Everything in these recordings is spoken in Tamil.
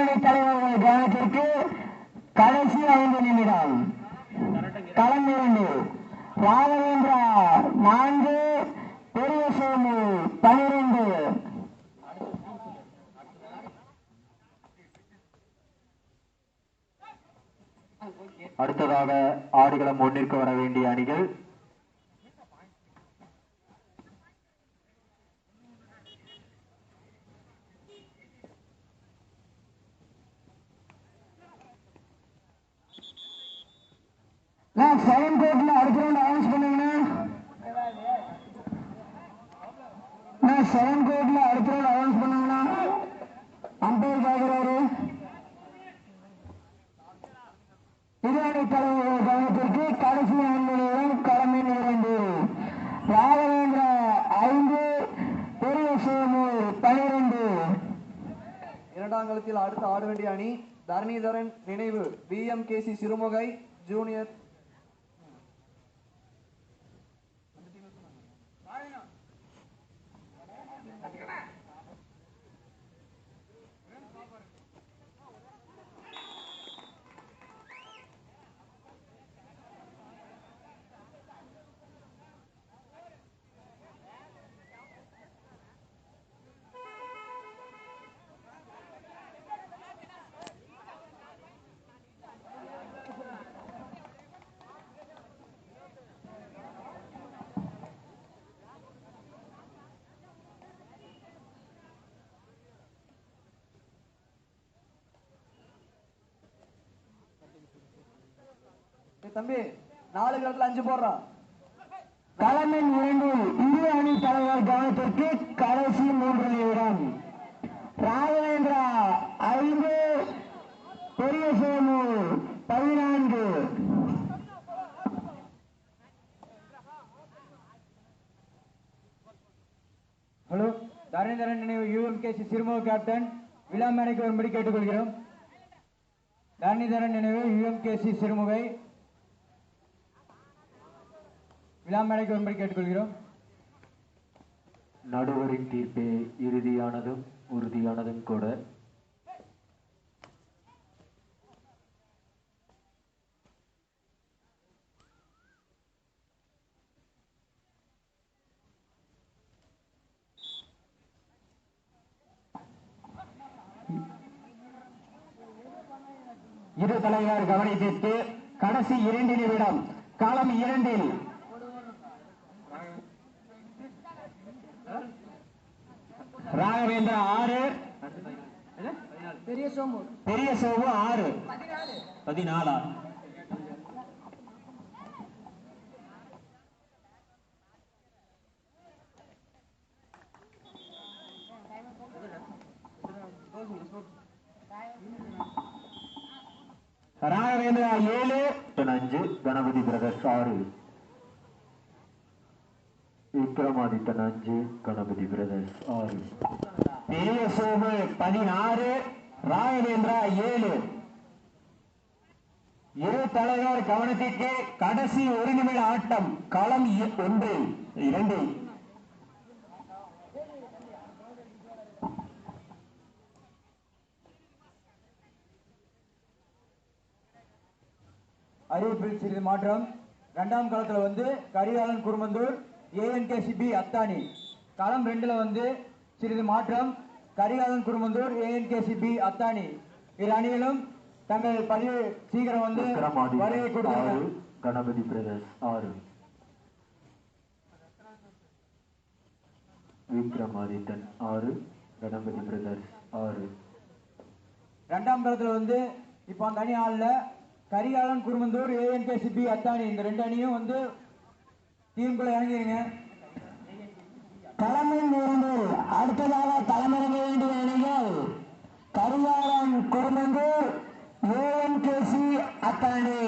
அணி தலைவர்கள் கவனத்திற்கு கடைசி 5 நிமிடம். களம் 2. ராகவேந்திரா 4, பெரிய சோமு 12. அடுத்ததாக ஆடுகளம் 1ற்கு வர வேண்டிய அணிகள் செகண்ட் கோர்ட்ல அடுத்த ரவுண்ட் அனௌன்ஸ் பண்ணுங்கண்ணா. செகண்ட் கோர்ட்ல அடுத்த ரவுண்ட் அனௌன்ஸ் பண்ணுங்கண்ணா. அம்பையர் கேட்கிறாரு. இரு அணி தலைவர்கள் கவனத்திற்கு கடைசி 5 நிமிடம். களம் 2. ராகவேந்திரா 5, பெரிய சோமு 12. இரண்டாம் களத்தில் அடுத்து ஆட வேண்டிய அணி தரணிதரன் நினைவு BMKC சிறுமுகை ஜூனியர். தம்பி 4 களத்துல 5 போடுறான். களம் 2 இரு அணி தலைவர் கவனத்திற்கு கடைசி 3 நிமிடம். ராகவேந்திரா 5, பெரிய சோமு 14. ஹலோ, தரணிதரன் நினைவு UMKC சிறுமுகை கேப்டன் விழாமேடைக்கு வரும்படி கேட்டுக்கொள்கிறோம். தரணிதரன் நினைவு UMKC சிறுமுகை விழாமேடைக்கு வரும்படி கேட்டுக்கொள்கிறோம். நடுவரின் தீர்ப்பே இறுதியானதும் உறுதியானதும் கூட. இரு தலைவர் கவனத்திற்கு கடைசி 2 நிமிடம். களம் 2. ராகவேந்திரா 6, பெரிய சோமு 6, 14. Raghavendra 7, 5, Ganapathi brothers 6, Vikramadithan 5, Ganapathi brothers 6. பெரிய சோமு 16, ராகவேந்திரா 7. இரு தலைவர் கவனத்திற்கு கடைசி 1 நிமிட ஆட்டம். களம் 1, 2. அறிவிப்பில் சிறிது மாற்றம். 2ஆம் களத்துல வந்து கரிகாலன் குருமந்தூர் ANKCB அத்தானி. களம் 2ல வந்து சிறிது மாற்றம். கரிகாலன் குருமந்தூர் ANKCB அத்தானி. இரு அணிகளும் தங்கள் பதிவு சீக்கிரம் வந்து வருகை கொடுத்தாங்க. Ganapathi brothers 6, Vikramadithan 6, Ganapathi brothers 6. 2ஆம் களத்துல வந்து இப்போ அந்த அணி ஆள்ல கரிகாலன் குருமந்தூர் ANKCB அத்தானி. இந்த 2 அணியும் வந்து டீமுக்குள்ள இறங்கிருங்க. களமின் 2 அடுத்ததாக களமிறங்க வேண்டிய அணிகள் கரிகாலன் குருமந்தூர் ANKC அத்தானி.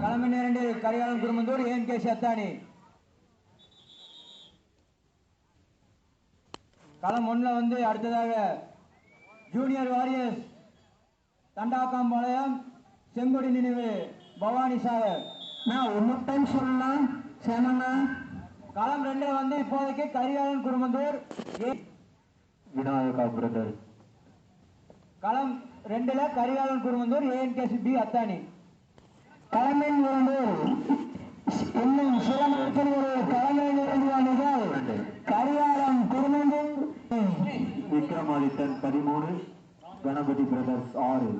களமின் 2 கரிகாலன் குருமந்தூர் ANKC அத்தானி. களம் 1ல வந்து அடுத்ததாக ஜூனியர் வாரியர்ஸ் தண்டாக்காம்பாளையம் செங்கொடி நினைவு பவானி சாகர். நான் ஒன்னு டைம் சொல்லலாம் சேனண்ணா. களம் 2ல வந்து இப்போதைக்கு கரிகாலன் குருமந்தூர் விநாயகா பிரதர்ஸ் களம் 2ல கரிகாலன் குருமந்தூர் ஏஎன்கேசி பி அத்தானி. களமில் இருந்து இன்னும் சில நாட்கள் ஒரு களமில் இறங்குவார்கள். கரிகாலன் குருமந்தூர் விக்ரமாதித்தன் 13, கணபதி பிரதர்ஸ் 6.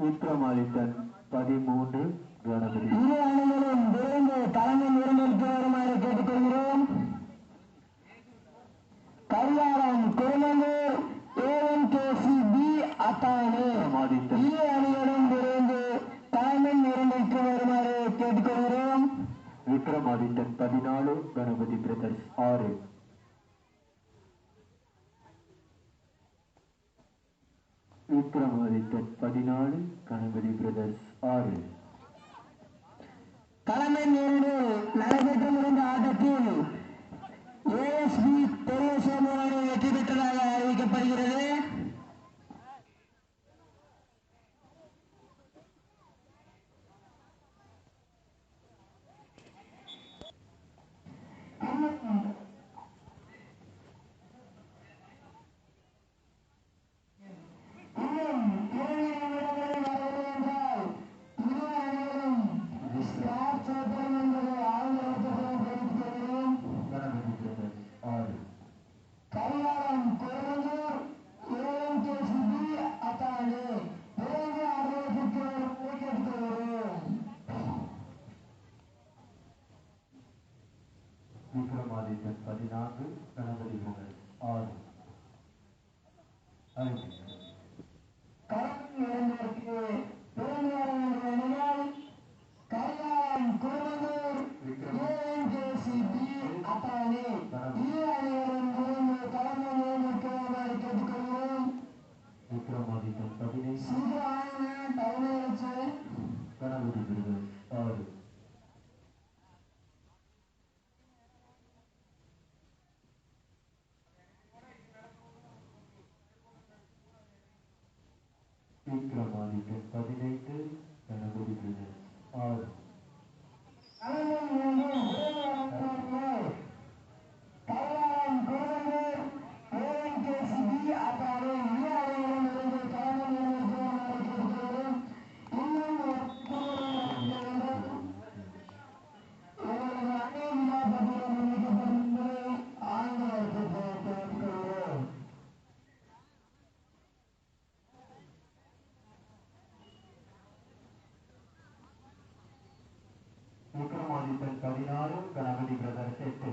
விக்ரமாதித்தன் 13, கணபதி. இரு அணிகளும் விரைந்து களமில் இருந்திருக்க வருமாறு கேட்டுக்கொள்கிறோம். Karikalan Kurumandur ANKC B Athani. இரு அணிகளும் விரைந்து களமில் இருந்திருக்க வருமாறு கேட்டுக்கொள்கிறோம். விக்ரமாதித்தன் 14, கணபதி பிரதர்ஸ் 6. விக்ரமாதித்தன் 14, கணபதி பிரதர்ஸ் 6. களமில் இருந்து நடைபெற்று முடிந்த ஆட்டத்தில் ஏஎஸ்பி பெரியசாமி அணி வெற்றி பெற்றதாக அறிவிக்கப்படுகிறது. Vikramadithan 14, Ganapathi brothers 6. Karikalan Kurumandur ANKC B Athani இரு அணிகளும் விரைந்து களமில் இருந்திருக்குமாறு கேட்டுக்கொள்கிறோம். விக்ரமாதித்தன் 15, சீக்கிரம் பதினேழு Ganapathi brothers 6. Vikramadithan 15, Ganapathi brothers 6. Karikalan Kurumandur ANKC B Athani இரு அணிகளும் விரைந்து களமில் இருந்திருக்குமாறு கேட்டுக்கொள்கிறோம். இன்னும் Vikramadithan 16, Ganapathi brothers 8.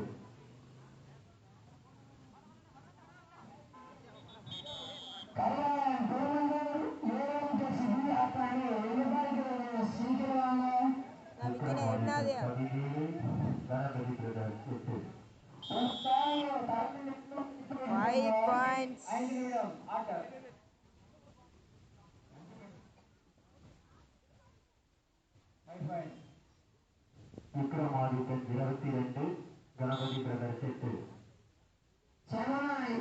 Karikalan Kurumandur ANKC B Athani எதிர்பார்க்கிறது. சீக்கிரம் வாங்க. விக்ரமாதித்தன் 17, கணபதி பிரதர்ஸ் 8. 5 points. 5 நிமிடம் ஆட்டம். விக்ரமாதித்தன் 22, கணபதி பிரதர்ஸ் 8. சென்னை